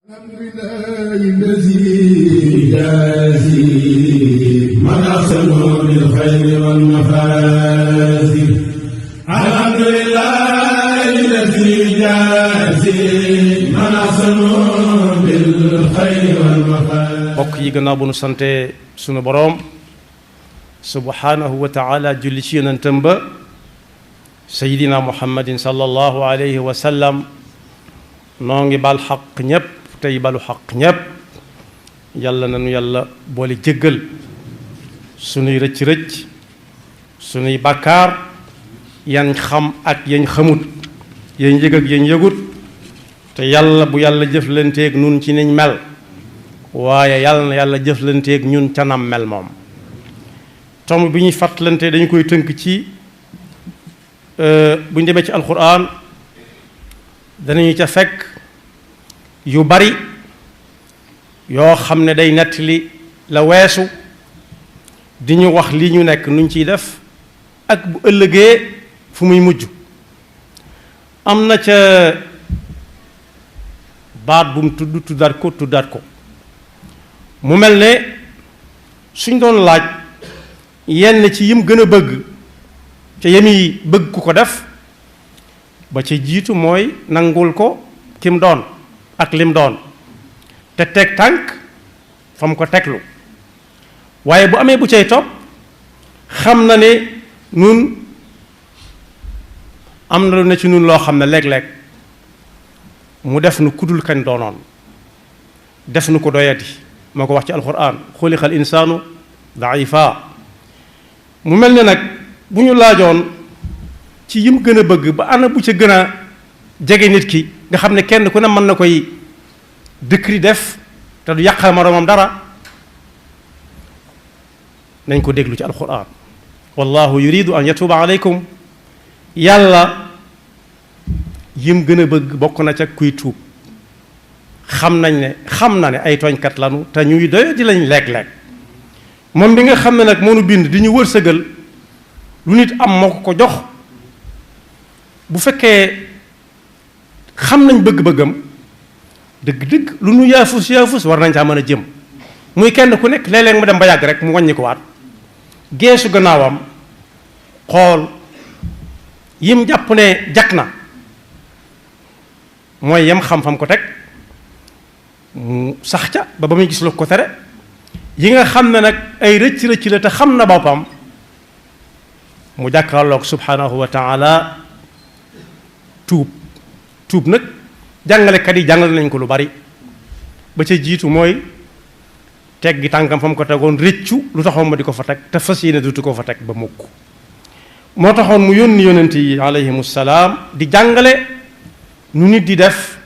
الحمد لله الذي يجازي من أحسن بالخير والمفازي. الحمد لله الذي يجازي من أحسن بالخير والمفازي. mbokk yi gannaaw bu nu sante sunu boroom subhanahu wa taala julli ci yonentam ba sayidina muhammadin sallallahu alayhi wa sallam noo ngi bal xaq ñépp tey balu xaq ñépp yàlla nanu yàlla boole jéggal sunuy rëcc-rëcc sunuy bàkkaar yan xam ak yañ xamut yañ yëg ak yañ yëgut te yàlla bu yàlla jëflanteeg nun ci niñ mel waaye yàlla na yàlla jëflanteeg ñun canam mel moom tomb bi ñuy fàttalante dañu koy tënk ci bu ñu demee ci alquran danañu ca fekk yu bari yoo xam ne day nettali la weesu di ñu wax li ñu nekk nuñ ciy def ak bu ëllëgee fu muy mujj am na ca baat bu mu tuddaat ko mu mel ne suñ doon laaj yenn ci yim gën a bëgg te yemi bëgg ku ko def ba ci jiitu mooy nangul ko kim doon ak lim doon te teg tànk fa mu ko teglu waaye bu amee bu cay topp xam na ne nun am na lu ne ci nun loo xam ne léeg-léeg mu def nu kudul kañ doonoon def nu ko doyati moo ko wax ci alquran xuliqal insaanu daifa mu mel ne nag bu ñu laajoon ci yim gën a bëgg ba ana bu ca gën a jege nit ki nga xam ne kenn ku ne mën na koy dëkkri def te du yàqal moroomam dara nañ ko déglu ci alquran wallahu yuridu an yatuba aleykum yàlla yim gën a bëgg bokk na ca kuy tuub xam na ne ay tooñkat lanu te ñuy doy di lañ leeg-leeg moom bi nga xam ne nag moo nu bind di ñu wërsëgal lu nit am moo ko jox bu fekkee xam nañ bëgg-bëggam dëgg-dëgg lu nu yaafus war nañ caa mën a jëm muy kenn ku nekk léeg-léeg mu dem ba yàgg rek mu wàññi ko waat geesu gannaawam xool yim jàpp ne jak na mooy yem xam-xam ko teg mu sax ca ba muy gis lu ko tere yi nga xam ne nag ay rëcc-rëcc la te xam na boppam mu jàkkaarloog subhanahu wa taala tuub nag jàngalekat yi jàngale nañ ko lu bari ba ca jiitu mooy teggi tànkam fa mu ko tegoon rëccu lu taxoon ma di ko fa teg te fas yéene dutu ko fa teg ba mukk moo taxoon mu yónni yonent yi alayhimu salaam di jàngale nu nit di def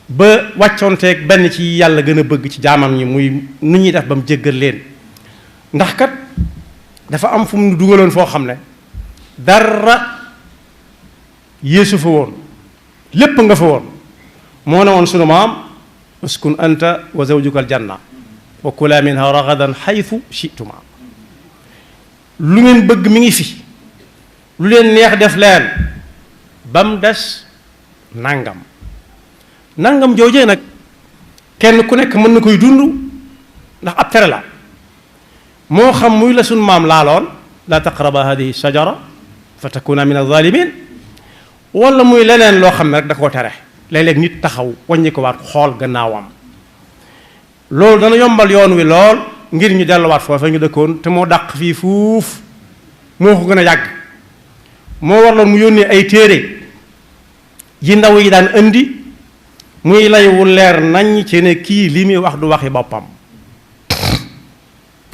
ba wàccoonteeg benn ci yàlla gën a bëgg ci jaamam ñi muy nu ñuy def ba mu jéggal leen ndax kat dafa am fu mu dugaloon foo xam ne dara yéesu fa woon lépp nga fa woon moo ne woon sunu maam uskun anta wa zawjuka aljanna wa kula minha ragadan xaytu chituma lu ngeen bëgg mi ngi fi lu leen neex def leen ba mu des nangam joojee nag kenn ku nekk mën na koy dund ndax ab tere la moo xam muy la sunu maam laaloon la taqraba hadihi shajara fa takuna min alzalimin wala muy leneen loo xam ne rek da koo tere léeg-léeg nit taxaw wàññi ko waat xool gannaawam loolu dana yombal yoon wi lool ngir ñu delluwaat foofa ñu dëkkoon te moo dàq fii fuuf moo ko gën a yàgg moo warloon mu yónnee ay téere yi ndaw yi daan indi muy lay wu leer nañ ci ne kii li muy wax du waxi boppam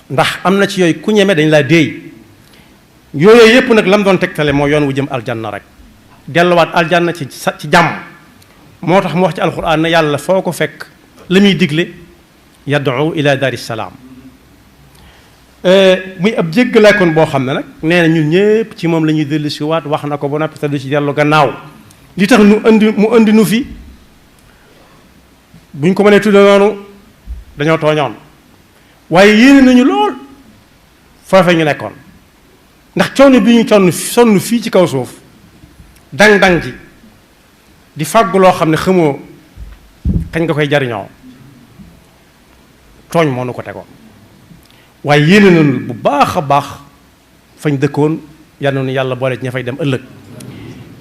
ndax am na ci yooyu ku ñeme dañ laa déey yooyu yépp nag lam doon tegtale moo yoon wu jëm aljanna rek delluwaat aljanna ci jàmm moo tax mu wax ci alquran ne yàlla foo ko fekk la muy digle yad'u ila daari salaam muy ab jéggaleekoon boo xam ne nag nee na ñun ñépp ci moom la ñuy dellu si waat wax na ko ba noppi te du ci dellu gannaaw li tax mu indi nu fi buñ ko mënee tudde noonu dañoo tooñoon waaye yéene nañu lool foofe ñu nekkoon ndax coono bi ñu sonn fii ci kaw suuf dang-dang ji di fàggu loo xam ne xamoo kañ nga koy jariñoo tooñ moo nu ko tegoon waaye yéene nañu bu baax a baax fañ dëkkoon yal na nu yàlla boole ci ña fay dem ëllëg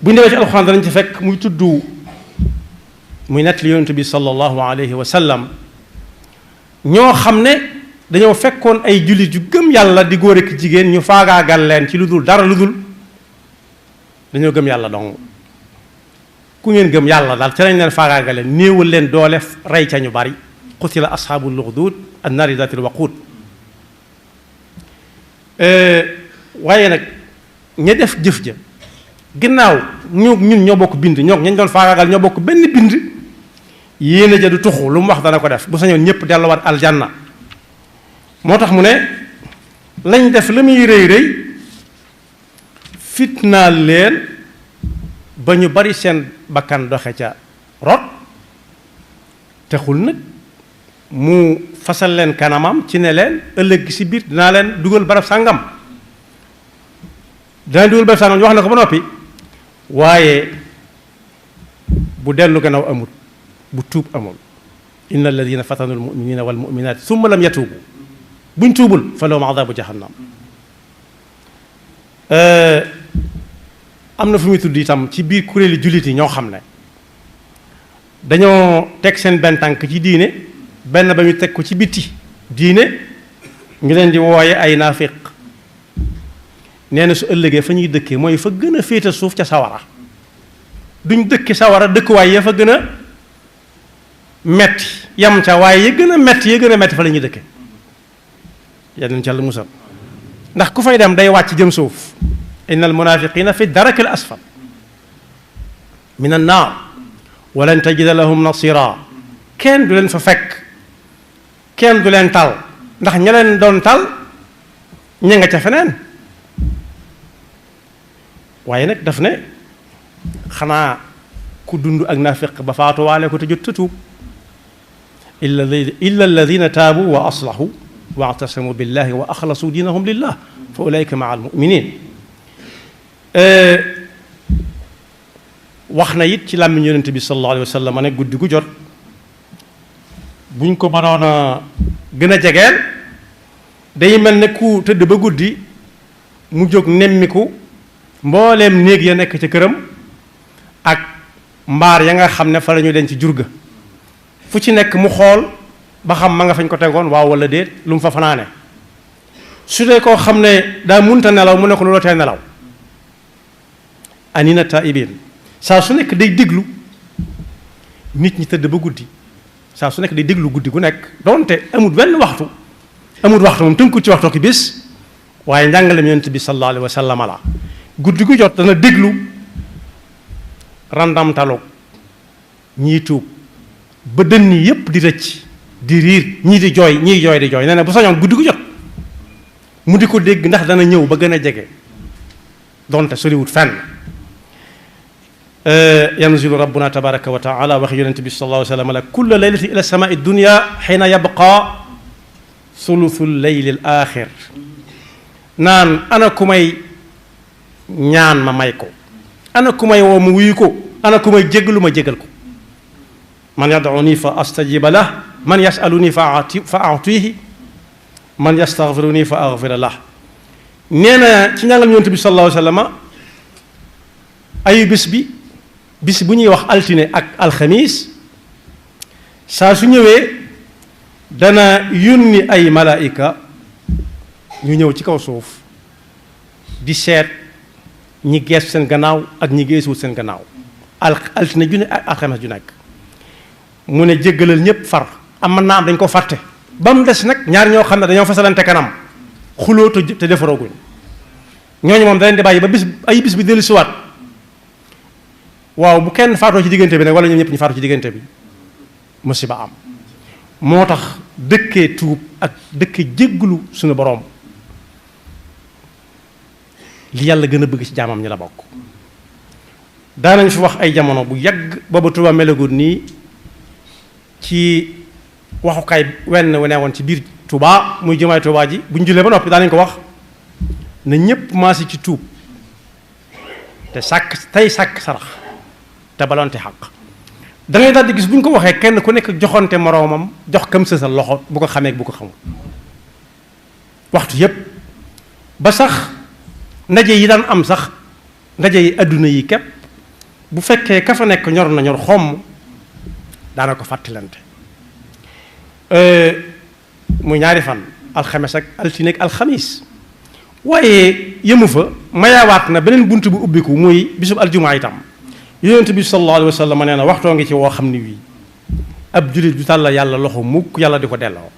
bu ñu demee ci alxuraan danañ ci fekk muy tudd muy nett li yonent bi sallallahu alayhi wa sallam ñoo xam ne dañoo fekkoon ay jullit yu gëm yàlla di góor ak jigéen ñu faagaagal leen ci lu dul dara lu dul dañoo gëm yàlla dong ku ngeen gëm yàlla daal ci lañ leen faagaagal leen néewal leen doole rey ca ñu bari qutila ashaabul uxduud annaari zaatil waquud waaye nag ña def jëf ja ginnaaw ñun ñoo bokk bind ñoo ñañ doon faagaagal ñoo bokk benn bind yéene ja du tuxu lu mu wax dana ko def bu sañoon ñëpp delluwaat aljanna moo tax mu ne lañ def la muy rëy rëy fitnaal leen ba ñu bari seen bakkan doxe ca rot texul nag mu fasal leen kanamam ci ne leen ëllëg gi si biir dinaa leen dugal barab sàngam dinaa dugal barab sàngam ñu wax na ko ba noppi waaye bu dellu gannaaw amul bu tuub amul inna alladina fatanu almuminina walmuminat summa lam yatuubu buñ tuubul fa lahum adabu jahannam am na fu muy tudd itam ci biir kuréeli jullit yi ñoo xam ne dañoo teg seen benn tànk ci diine benn ba ñu teg ko ci bitti diine ñu leen di wooye ay naafiq nee na su ëllëgee fa ñuy dëkkee mooy fa gën a féete suuf ca sawara duñ dëkki sawara dëkkuwaay ya fa gën a metti yam ca waaye ya gën a metti fa la ñuy dëkke yal nañu ca Yàlla musal ndax ku fay dem day wàcc jëm suuf inna al munafiqina fi daraki al asfal min an naar walan tajida lahum nasira kenn du leen fa fekk kenn du leen tal ndax ña leen doon tal ña nga ca feneen waaye nag daf ne xanaa ku dund ak naafiq ba faatuwaale ko te jot ta tuub illa alladina taabu wa aslahu wa atasamu billahi wa axlasu diinahum lillah fa ulaika maa almuminin wax na it ci làmmiñ yonent bi sallallahu alayhi wa sallam ne guddi gu jot buñ ko mënoon a gën a jegeel day mel ne ku tëdd ba guddi mu jóg nemmiku mbooleem néeg ya nekk ca këram ak mbaar ya nga xam ne fa la ñu denc jur ga fu ci nekk mu xool ba xam ma nga fañ ko tegoon waaw wala déet lu mu fa fanaane su dee koo xam ne daa munta nelaw mu ne ko lu la tee nelaw anina taibin saa su nekk day déglu nit ñi tëdd ba guddi saa su nekk day déglu guddi gu nekk donte amul benn waxtu moom tënku ci waxtu ki bis waaye njàngale yonent bi sallallahu alayhi wa sallam la guddi gu jot dana déglu randamtalu ñii tuub ba dënn yi yépp di rëcc di riir ñii di jooy nee na bu sañoon guddi gu jot mu di ko dégg ndax dana ñëw ba gën a jege donte soriwut fenn yanzilu rabbuna tabaraka wa taala wax yonent bi sallallahu alayhi wa sallam la kulla laylati ila samaai dunya xiina yabqa thuluthu leyli al axir naan ana ku may ñaan ma may ko ana ku may woo mu wuyu ko ana ku may jéggalu ma jéggal ko man yad'uni fa astajiba lah man yasaluni fa atihi man yastaghfiruni fa aghfira lah nee na ci njàngal yonent bi sallallahu alayhi wa sallam ayu bis bu ñuy wax altine ak alxamis saa su ñëwee dana yónni ay malaayika ñu ñëw ci kaw suuf di seet ñi geesu seen gannaaw ak ñi geesuwut seen gannaaw altine ju ne ak alxames ju nekk mu ne jéggalal ñépp far am naa am dañ ko fàtte ba mu des nag ñaar ñoo xam ne dañoo fasalante kanam xuloo te defarooguñ ñooñu moom da leen di bàyyi ba bis bi dellu siwaat waaw bu kenn faatoo ci diggante bi nag wala ñoom ñëpp ñu faatoo ci diggante bi musiba am moo tax dëkkee tuub ak dëkkee jéggulu suñu boroom li yàlla gën a bëgg ci jaamam ñi la bokk daanañ fi wax ay jamono bu yàgg booba Tuuba melagut nii ci waxukaay wenn wu ne woon ci biir Tuuba muy jumaay Tuuba ji bu ñu jullee ba noppi daanañ ko wax na ñépp maasi ci tuub te sàkk sarax te balonte xaq da ngay daal di gis bu ñu ko waxee kenn ku nekk joxonte moroomam jox kam sa loxo bu ko xamee bu ko xamul waxtu yépp ba sax ndaje yi daan am sax ndaje yi adduna yi képp bu fekkee ka fa nekk ñor na ñor xomm daana ko fàttalante muy ñaari fan alxames ak altine ak alxamis waaye yëmu fa mayawaat na beneen bunt bu ubbiku muy bisub aljumaa itam yonent bi sallallahu alayhi wa sallam nee na waxtoo ngi ci woo xam ni wii ab jullit du tàlla yàlla loxo mukk yàlla di ko delloo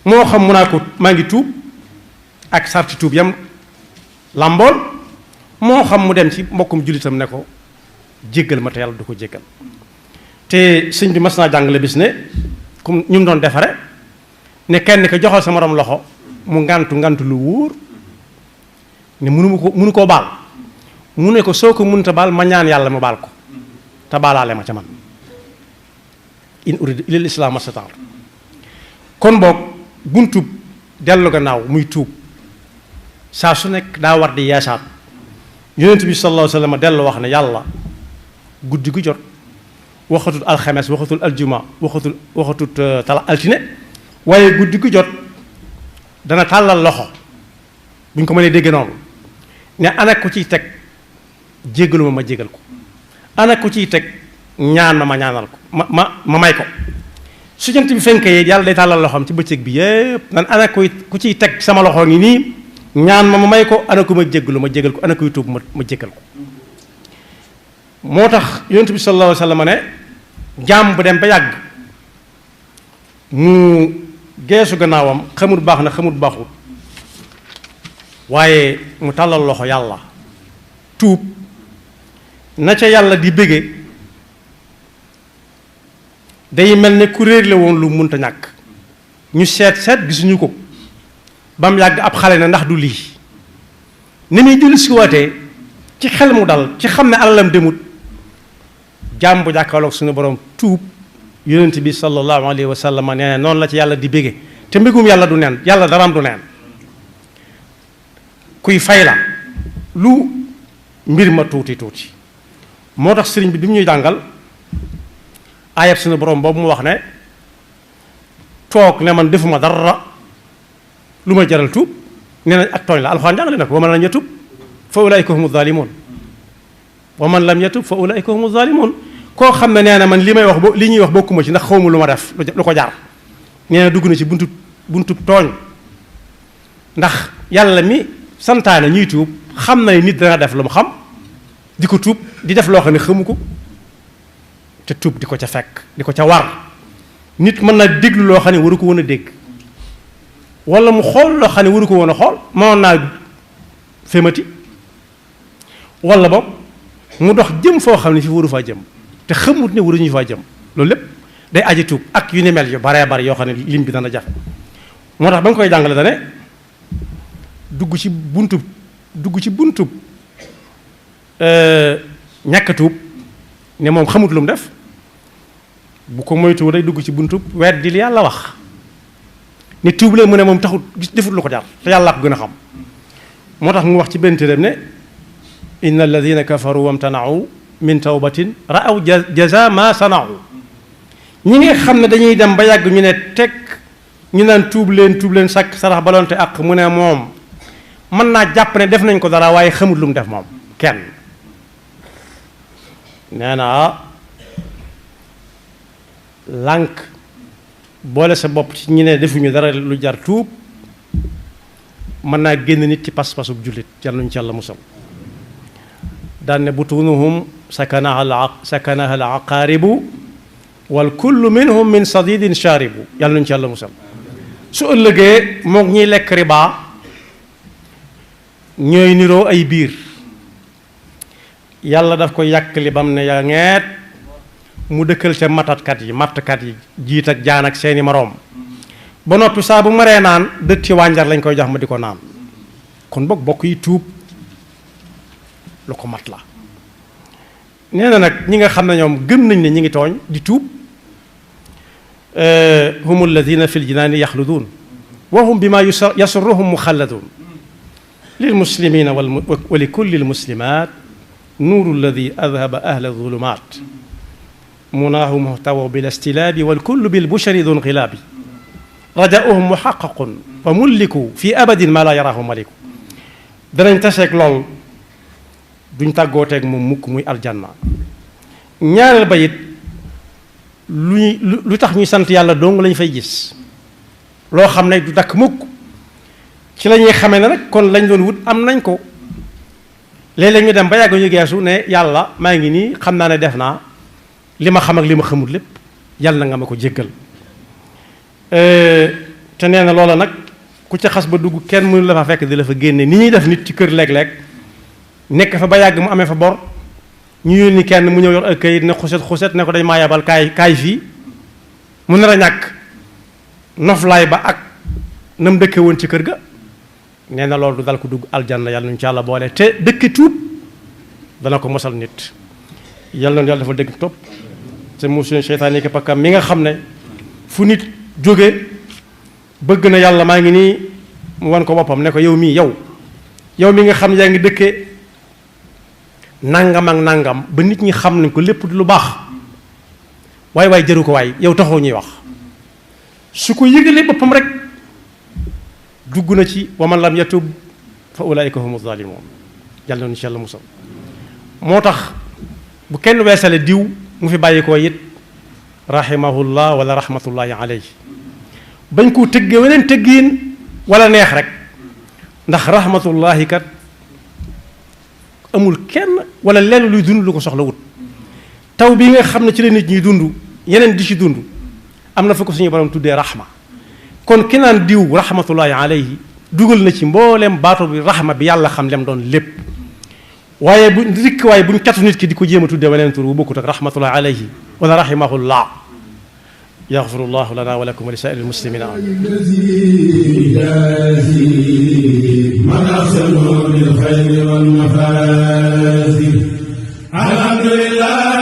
moo xam mu naa ko maa ngi tuub ak sarti tuub yam làmbool moo xam mu dem ci mbokkum jullitam ne ko jéggal ma te yàlla du ko jéggal te sëñ bi mas naa jàngale bis ne comme ñu doon defare ne kenn ko joxal sa morom loxo mu ngantu lu wóor ne mënu koo baal mu ne ko soo ko mënta baal ma ñaan yàlla mu baal ko te baalaale ma ca man in uridu illal islaam mastata'tu kon boog buntub dellu gannaaw muy tuub saa su nekk daa war di yeesaat yonent bi sallallahu alayhi wa sallam dellu wax ne yàlla guddi gu jot waxatut alxames waxatul aljuma waxatut tala altine waaye guddi gu jot dana tàllal loxo bu ñu ko mënee dégg noonu ne ana ko ciy teg jéggalu ma jéggal ko ana ko ciy teg ñaan ma ñaanal ko ma may ko su jant bi fenkee yàlla day tàllal loxoom ci bëccëg bi yépp nan ana ku ciy teg sama loxo ngi nii ñaan ma may ko ana ko ma jéggalu ma jéggal ko ana kuy tuub ma jéggal ko moo tax yonent bi sallallahu alayhi wa sallam ne jaam bu dem ba yàgg mu geesu gannaawam xamut baax na xamut baaxut waaye mu tàllal loxo yàlla tuub na ca yàlla di bége day mel ne ku réer la woon lu munta ñàkk ñu seet gisuñu ko ba mu yàgg ab xale na ndax du lii ni muy julli si waatee ci xel mu dal ci xam ne alalam demut jaam bu jàkkaarloog suñu borom tuub yonent bi sallallahu alayhi wa sallam nee na noonu la ci yàlla di bége te mbégum yàlla du neen yàlla daraam du neen kuy fay la lu mbir ma tuuti moo tax sëriñ bi ñuy jàngal ayat suñu borom boobu mu wax ne toog ne man defuma dara lu ma jaral tuub nee na ak tooñ la alxuraan jàngale na ko wa man lam yatub fa ulaika humu zalimun wa man lam yatub fa ulaika humu zalimun koo xam ne nee na man li may wax li ñuy wax bokkuma ci ndax xawma lu ma def lu ko jaar nee na dugg na ci buntu tooñ ndax yàlla mi santaane ñuy tuub xam na nit dana def lu mu xam di ko tuub di def loo xam ne xamu ko te tuub di ko ca fekk di ko ca war nit mën na déglu loo xam ne waru ko woon a dégg wala mu xool loo xam ne waru ko woon a xool mënoon naa fémati wala boog mu dox jëm foo xam ne fi waru faa jëm te xamut ne waruñu faa jëm loolu lépp day aji tuub ak yu ni mel yu baree bari yoo xam ne lim bi dana jafe moo tax ba nga koy jàngale dane dugg ci buntu ñàkk tuub ne moom xamut lu mu def bu ko moytuwul day dugg ci buntu weddi li yàlla wax ni tuub la mu ne moom taxut defut lu ko jar te yàlla ko gën a xam moo tax mu wax ci benn téeréem ne inna alladina kafaru wamtanau min tawbatin raaw jaza ma sanau ñi nga xam ne dañuy dem ba yàgg ñu ne teg ñu naan tuub leen sàkk sarax balonte ak mu ne moom mën naa jàpp ne def nañ ko dara waaye xamut lu mu def moom kenn nee na lànk boole sa bopp ci ñi ne defuñu dara lu jar tuub mën naa génn nit ci pas-pasub jullit yàlla nañu ci yàlla musal daan ne butunuhum sakanaha al aqaaribu wal kullu minhum min sadidin sharibu yàlla nañu ci yàlla musal su ëllëgee mook ñiy lekk riba ñooy niroo ay biir yàlla daf ko yàkkali bam ne ya ngeet mu dëkkal ca mattkat yi jiit ak jaan ak seeni moroom ba noppi saa bu maree naan dëtt ci wànjar lañ koy jox ma di ko naan kon bokk yi tuub lu ko mat la nee na nag ñi nga xam ne ñoom gëm nañ ne ñi ngi tooñ di tuub hum alladina fi ljinaani yaxluduun wa hum bima yasurruhum muxalladuun lil muslimina wa li kulli lmuslimat nuuru alladi adhaba ahla zulumat munaahu muhtawa bil istilaabi wal kullu bil bushari dun xilaabi rajauhum muxaqaqun fa mulliku fi abadin ma la yaraahu maliku danañ taseeg lool duñ tàggooteeg moom mukk muy aljanna. ñaareel ba it lu tax ñuy sant yàlla dong lañ fay gis loo xam ne du dakk mukk ci la ñuy xamee ne nag kon lañ doon wut am nañ ko. léeg-léeg ñu dem ba yàgg ñu geesu ne yàlla maa ngi nii xam naa ne def naa li ma xam ak li ma xamul lépp yàlla na nga ma ko jéggal te nee na loola nag ku ca xas ba dugg kenn mënu la fa fekk di la fa génne ni ñuy def nit ci kër léeg-léeg nekk fa ba yàgg mu amee fa bor ñu yónni kenn mu ñëw yor ak kayit ne xuset ne ko dañ maa yabal kaay fii mu nar a ñàkk noflaay ba ak na mu dëkke woon ci kër ga nee na loolu du dal ko dugg aljanna yàlla nañu ci yàlla boole te dëkki tuub dana ko mosal nit yàlla na yàlla dafa dëgg topp te musuñu seytaan yi pakkam mi nga xam ne fu nit jóge bëgg na yàlla maa ngi nii mu wan ko boppam ne ko yow mii yow mi nga xam yaa ngi dëkke nangam ak nangam ba nit ñi xam nañ ko lépp lu baax waaye jëru ko waay yow taxoo ñuy wax su ko yëgalee boppam rek dugg na ci wa man lam yatub fa ulaika humu zalimun yàlla na insha allah musal moo tax bu kenn weesale diw mu fi bàyyi ko it rahimahullah wala rahmatullahi alayhi bañ koo tëggee weneen tëggiin wala neex rek ndax rahmatullahi kat amul kenn wala lenn luy dund lu ko soxla wut taw bi nga xam ne ci la nit ñi dund yeneen di ci dund am na fa ko suñu borom tuddee rahma kon ki naan diw rahmatullahi alayhi dugal na ci mboolem baatu bi rahma bi yàlla xam lem doon lépp waaye buñ catu nit ki di ko jéem a tuddee weneen tur bu bokkut ak rahmatullahi alayhi wala rahimahullah yaxfirullahu lana wa lakum wa li saa'iril muslimina alhamdulillah